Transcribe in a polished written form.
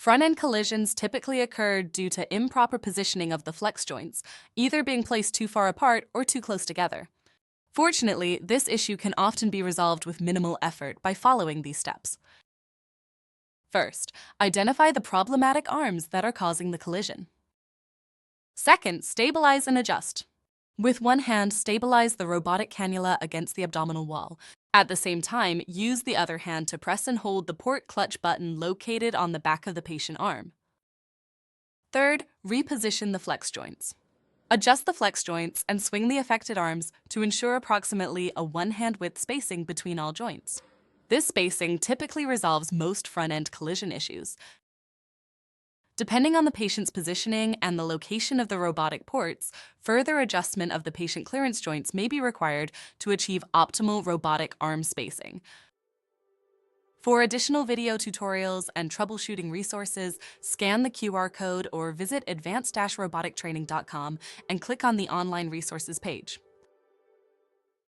Front-end collisions typically occur due to improper positioning of the flex joints, either being placed too far apart or too close together. Fortunately, this issue can often be resolved with minimal effort by following these steps. First, identify the problematic arms that are causing the collision. Second, stabilize and adjust. With one hand, stabilize the robotic cannula against the abdominal wall. At the same time, use the other hand to press and hold the port clutch button located on the back of the patient arm. Third, reposition the flex joints. Adjust the flex joints and swing the affected arms to ensure approximately a one-hand width spacing between all joints. This spacing typically resolves most front-end collision issues. Depending on the patient's positioning and the location of the robotic ports, further adjustment of the patient clearance joints may be required to achieve optimal robotic arm spacing. For additional video tutorials and troubleshooting resources, scan the QR code or visit advanced-robotictraining.com and click on the online resources page.